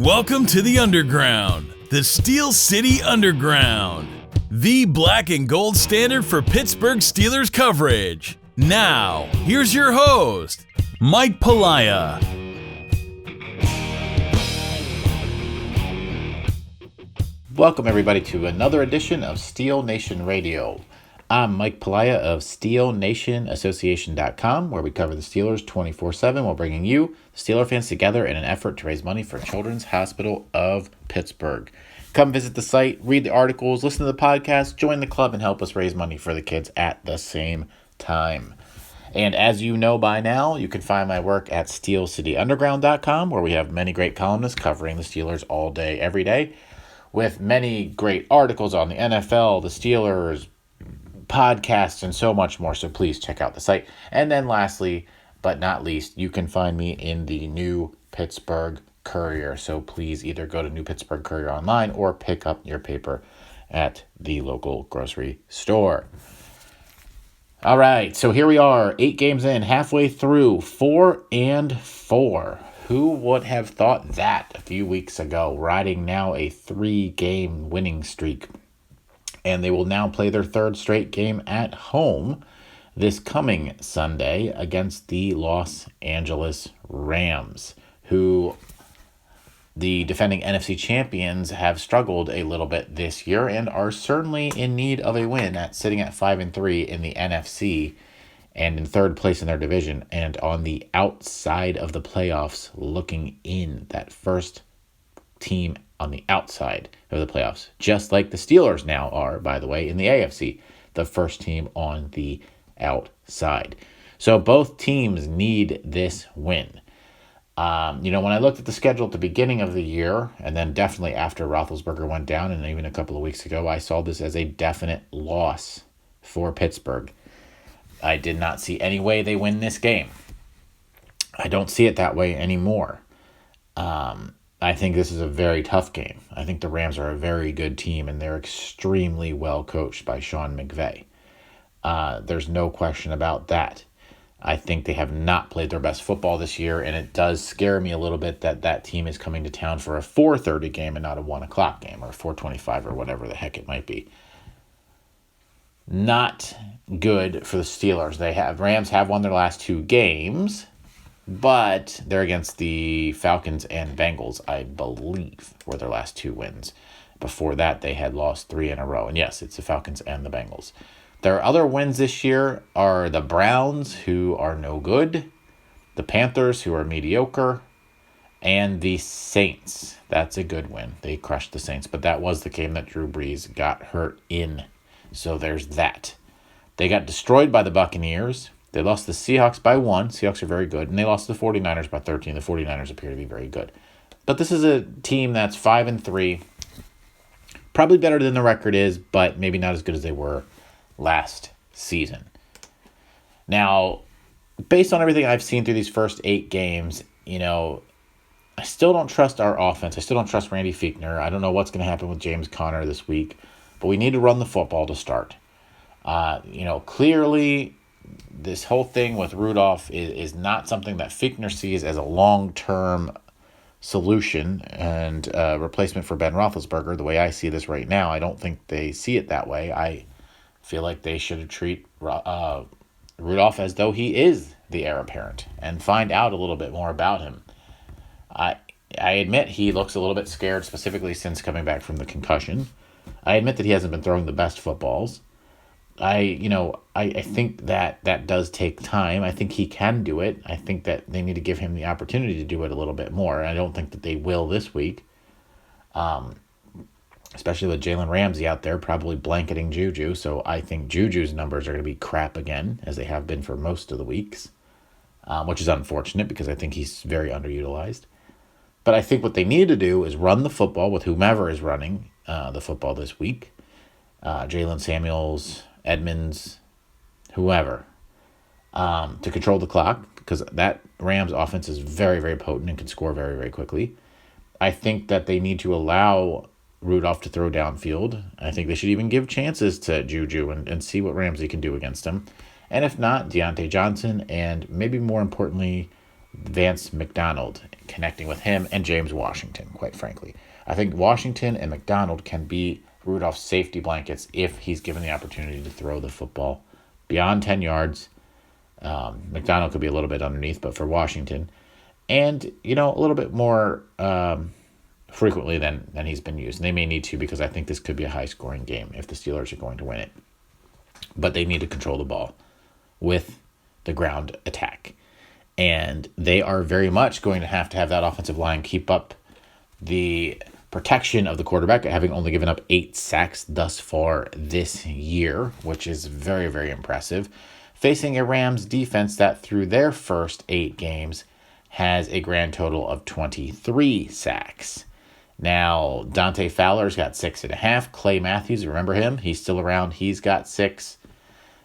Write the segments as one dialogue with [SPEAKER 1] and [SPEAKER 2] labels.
[SPEAKER 1] Welcome to the Underground, the Steel City Underground, the black and gold standard for Pittsburgh Steelers coverage. Now, here's your host, Mike Pelaia.
[SPEAKER 2] Welcome everybody to another edition of Steel Nation Radio. I'm Mike Pelaia of SteelNationAssociation.com, where we cover the Steelers 24/7 while bringing you, the Steeler fans, together in an effort to raise money for Children's Hospital of Pittsburgh. Come visit the site, read the articles, listen to the podcast, join the club, and help us raise money for the kids at the same time. And as you know by now, you can find my work at SteelCityUnderground.com, where we have many great columnists covering the Steelers all day, every day, with many great articles on the NFL, the Steelers, podcasts, and so much more. So please check out the site. And then lastly, but not least, you can find me in the New Pittsburgh Courier. So please either go to New Pittsburgh Courier online or pick up your paper at the local grocery store. All right, so here we are, 8 games in, halfway through, 4-4. Who would have thought that a few weeks ago, riding now a 3-game winning streak? And they will now play their third straight game at home this coming Sunday against the Los Angeles Rams, who the defending NFC champions have struggled a little bit this year and are certainly in need of a win, sitting at 5-3 in the NFC and in third place in their division and on the outside of the playoffs, looking in, that first team on the outside of the playoffs, just like the Steelers now are, by the way, in the AFC, the first team on the outside. So both teams need this win. When I looked at the schedule at the beginning of the year, and then definitely after Roethlisberger went down, and even a couple of weeks ago, I saw this as a definite loss for Pittsburgh. I did not see any way they win this game. I don't see it that way anymore. I think this is a very tough game. I think the Rams are a very good team, and they're extremely well coached by Sean McVay. There's no question about that. I think they have not played their best football this year, and it does scare me a little bit that that team is coming to town for a 4:30 game and not a 1 o'clock game or a 4:25 or whatever the heck it might be. Not good for the Steelers. Rams have won their last 2 games, but they're against the Falcons and Bengals, I believe, were their last 2 wins. Before that, they had lost 3 in a row. And yes, it's the Falcons and the Bengals. Their other wins this year are the Browns, who are no good, the Panthers, who are mediocre, and the Saints. That's a good win. They crushed the Saints, but that was the game that Drew Brees got hurt in. So there's that. They got destroyed by the Buccaneers. They lost the Seahawks by 1. Seahawks are very good. And they lost the 49ers by 13. The 49ers appear to be very good. But this is a team that's 5-3. Probably better than the record is, but maybe not as good as they were last season. Now, based on everything I've seen through these first 8 games, I still don't trust our offense. I still don't trust Randy Fichtner. I don't know what's going to happen with James Conner this week. But we need to run the football to start. Clearly, this whole thing with Rudolph is not something that Fichtner sees as a long-term solution and replacement for Ben Roethlisberger. The way I see this right now, I don't think they see it that way. I feel like they should treat Rudolph as though he is the heir apparent and find out a little bit more about him. I admit he looks a little bit scared, specifically since coming back from the concussion. I admit that he hasn't been throwing the best footballs. I think that does take time. I think he can do it. I think that they need to give him the opportunity to do it a little bit more. I don't think that they will this week, especially with Jalen Ramsey out there probably blanketing Juju. So I think Juju's numbers are going to be crap again, as they have been for most of the weeks, which is unfortunate because I think he's very underutilized. But I think what they need to do is run the football with whomever is running the football this week. Jalen Samuels, Edmonds, whoever, to control the clock, because that Rams offense is very, very potent and can score very, very quickly. I think that they need to allow Rudolph to throw downfield. I think they should even give chances to Juju and see what Ramsey can do against him. And if not, Deontay Johnson and maybe more importantly, Vance McDonald connecting with him and James Washington, quite frankly. I think Washington and McDonald can be Rudolph's safety blankets if he's given the opportunity to throw the football beyond 10 yards. McDonald could be a little bit underneath, but for Washington, and, a little bit more frequently than he's been used. And they may need to, because I think this could be a high-scoring game if the Steelers are going to win it. But they need to control the ball with the ground attack. And they are very much going to have that offensive line keep up the protection of the quarterback, having only given up 8 sacks thus far this year, which is very, very impressive. Facing a Rams defense that through their first 8 games has a grand total of 23 sacks. Now, Dante Fowler's got 6.5. Clay Matthews, remember him? He's still around. He's got 6.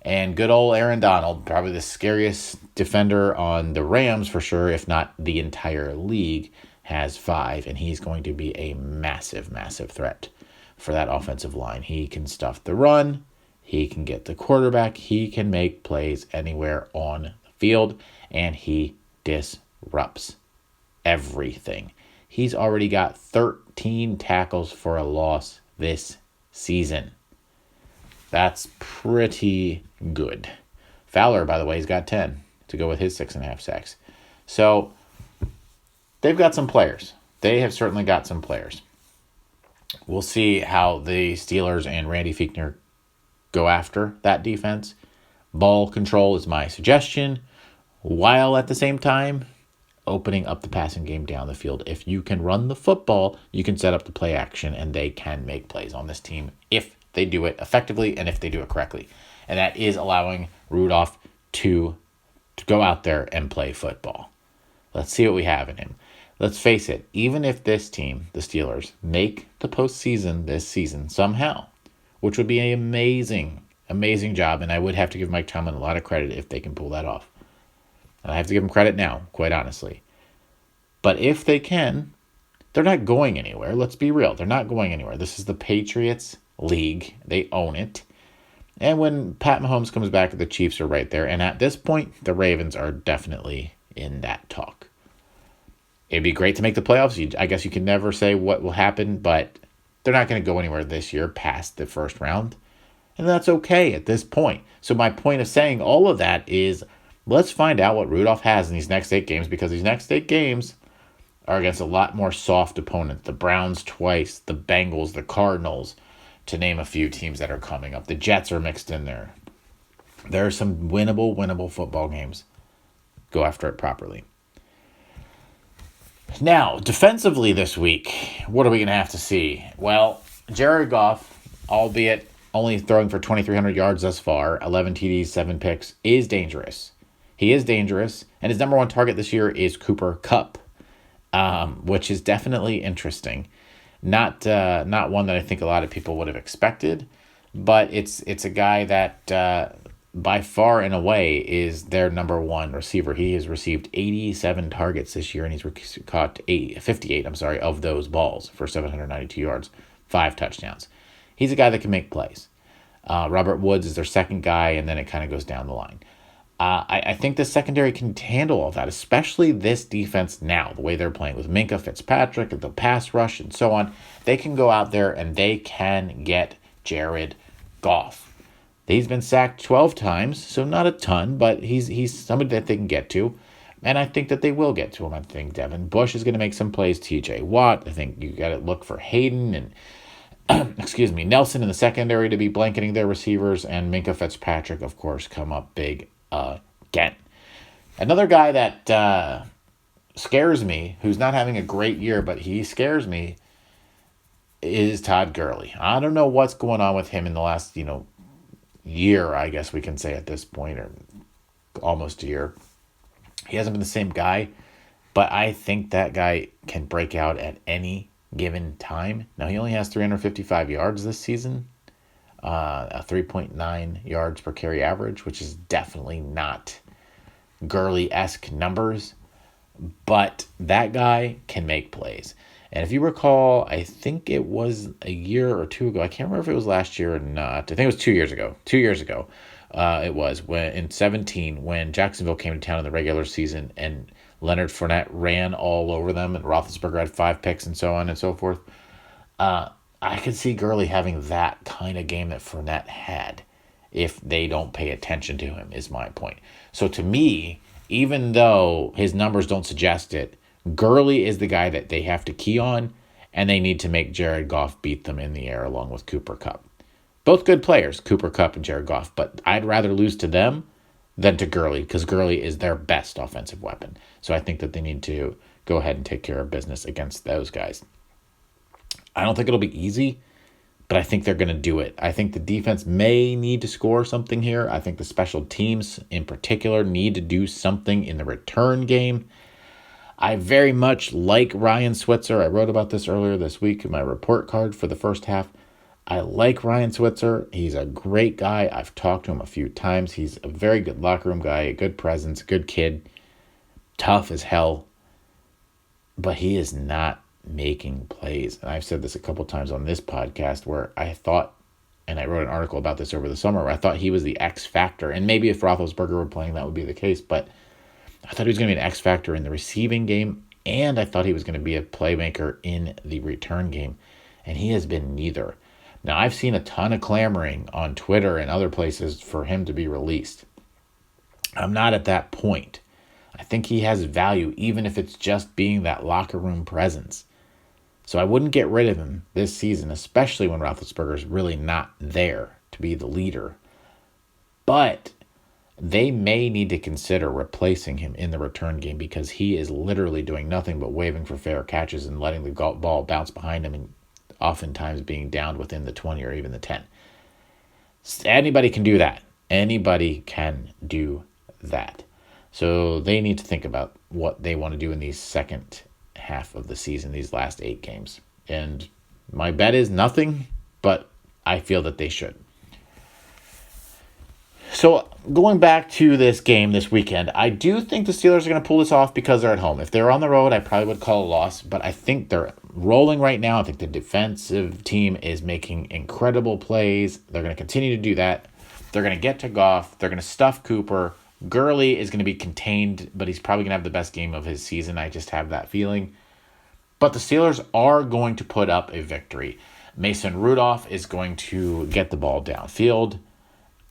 [SPEAKER 2] And good old Aaron Donald, probably the scariest defender on the Rams for sure, if not the entire league, has 5. And he's going to be a massive, massive threat for that offensive line. He can stuff the run. He can get the quarterback. He can make plays anywhere on the field. And he disrupts everything. He's already got 13 tackles for a loss this season. That's pretty good. Fowler, by the way, he's got 10 to go with his 6.5 sacks. So they've got some players. They have certainly got some players. We'll see how the Steelers and Randy Fichtner go after that defense. Ball control is my suggestion, while at the same time opening up the passing game down the field. If you can run the football, you can set up the play action, and they can make plays on this team if they do it effectively and if they do it correctly. And that is allowing Rudolph to go out there and play football. Let's see what we have in him. Let's face it, even if this team, the Steelers, make the postseason this season somehow, which would be an amazing, amazing job, and I would have to give Mike Tomlin a lot of credit if they can pull that off. And I have to give him credit now, quite honestly. But if they can, they're not going anywhere. Let's be real. They're not going anywhere. This is the Patriots league. They own it. And when Pat Mahomes comes back, the Chiefs are right there. And at this point, the Ravens are definitely in that talk. It'd be great to make the playoffs. I guess you can never say what will happen, but they're not going to go anywhere this year past the first round. And that's okay at this point. So my point of saying all of that is, let's find out what Rudolph has in these next 8 games, because these next 8 games are against a lot more soft opponents. The Browns twice, the Bengals, the Cardinals, to name a few teams that are coming up. The Jets are mixed in there. There are some winnable football games. Go after it properly. Now, defensively this week, what are we going to have to see? Well, Jared Goff, albeit only throwing for 2,300 yards thus far, 11 TDs, 7 picks, is dangerous. He is dangerous, and his number 1 target this year is Cooper Kupp, which is definitely interesting. Not one that I think a lot of people would have expected, but it's a guy that by far and away is their number 1 receiver. He has received 87 targets this year, and he's caught 58 of those balls for 792 yards, 5 touchdowns. He's a guy that can make plays. Robert Woods is their second guy, and then it kind of goes down the line. I think the secondary can handle all that, especially this defense now, the way they're playing with Minkah Fitzpatrick and the pass rush and so on. They can go out there and they can get Jared Goff. He's been sacked 12 times, so not a ton, but he's somebody that they can get to. And I think that they will get to him. I think Devin Bush is going to make some plays, TJ Watt. I think you got to look for Hayden and Nelson in the secondary to be blanketing their receivers, and Minkah Fitzpatrick, of course, come up big again. Another guy that scares me, who's not having a great year, but he scares me, is Todd Gurley. I don't know what's going on with him in the last, year, I guess we can say at this point, or almost a year. He hasn't been the same guy, but I think that guy can break out at any given time. Now, he only has 355 yards this season, a 3.9 yards per carry average, which is definitely not Gurley-esque numbers, but that guy can make plays. And if you recall, I think it was a year or two ago. I can't remember if it was last year or not. I think it was 2 years ago. 2 years ago, it was when in 2017 when Jacksonville came to town in the regular season and Leonard Fournette ran all over them, and Roethlisberger had 5 picks and so on and so forth. I could see Gurley having that kind of game that Fournette had if they don't pay attention to him, is my point. So to me, even though his numbers don't suggest it, Gurley is the guy that they have to key on, and they need to make Jared Goff beat them in the air along with Cooper Kupp. Both good players, Cooper Kupp and Jared Goff, but I'd rather lose to them than to Gurley, because Gurley is their best offensive weapon. So I think that they need to go ahead and take care of business against those guys. I don't think it'll be easy, but I think they're going to do it. I think the defense may need to score something here. I think the special teams in particular need to do something in the return game. I very much like Ryan Switzer. I wrote about this earlier this week in my report card for the first half. I like Ryan Switzer. He's a great guy. I've talked to him a few times. He's a very good locker room guy, a good presence, a good kid, tough as hell. But he is not making plays. And I've said this a couple times on this podcast where I thought, and I wrote an article about this over the summer, where I thought he was the X factor. And maybe if Roethlisberger were playing, that would be the case. But I thought he was going to be an X factor in the receiving game, and I thought he was going to be a playmaker in the return game. And he has been neither. Now, I've seen a ton of clamoring on Twitter and other places for him to be released. I'm not at that point. I think he has value, even if it's just being that locker room presence. So I wouldn't get rid of him this season, especially when Roethlisberger's really not there to be the leader. But they may need to consider replacing him in the return game, because he is literally doing nothing but waving for fair catches and letting the ball bounce behind him, and oftentimes being downed within the 20 or even the 10. Anybody can do that. Anybody can do that. So they need to think about what they want to do in these second half of the season, these last 8 games. And my bet is nothing, but I feel that they should. So going back to this game this weekend, I do think the Steelers are going to pull this off because they're at home. If they're on the road, I probably would call a loss, but I think they're rolling right now. I think the defensive team is making incredible plays. They're going to continue to do that. They're going to get to Goff. They're going to stuff Cooper. Gurley is going to be contained, but he's probably going to have the best game of his season. I just have that feeling. But the Steelers are going to put up a victory. Mason Rudolph is going to get the ball downfield.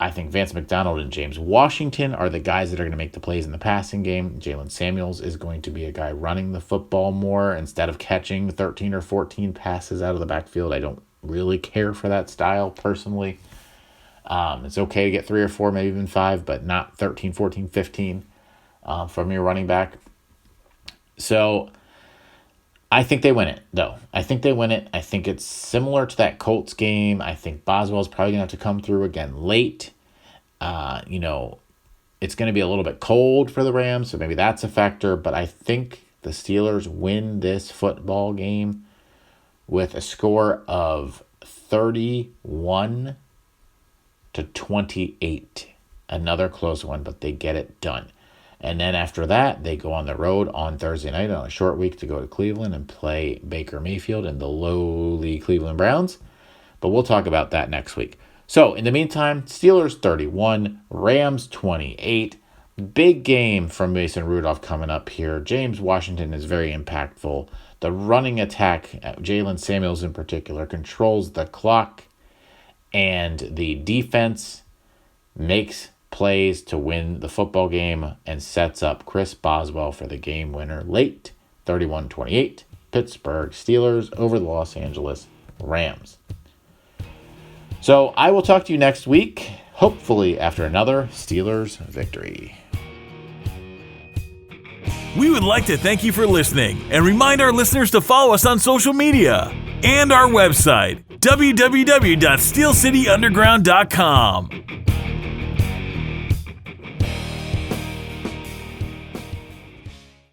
[SPEAKER 2] I think Vance McDonald and James Washington are the guys that are going to make the plays in the passing game. Jalen Samuels is going to be a guy running the football more instead of catching 13 or 14 passes out of the backfield. I don't really care for that style personally. It's okay to get 3 or 4, maybe even 5, but not 13, 14, 15 from your running back. So I think they win it, though. I think they win it. I think it's similar to that Colts game. I think Boswell's probably going to have to come through again late. It's going to be a little bit cold for the Rams, so maybe that's a factor. But I think the Steelers win this football game with a score of 31-28. Another close one, but they get it done. And then after that, they go on the road on Thursday night on a short week to go to Cleveland and play Baker Mayfield and the lowly Cleveland Browns. But we'll talk about that next week. So in the meantime, Steelers 31, Rams 28. Big game from Mason Rudolph coming up here. James Washington is very impactful. The running attack, Jalen Samuels in particular, controls the clock. And the defense makes plays to win the football game and sets up Chris Boswell for the game winner late, 31-28, Pittsburgh Steelers over the Los Angeles Rams. So I will talk to you next week, hopefully after another Steelers victory.
[SPEAKER 1] We would like to thank you for listening and remind our listeners to follow us on social media and our website, www.steelcityunderground.com.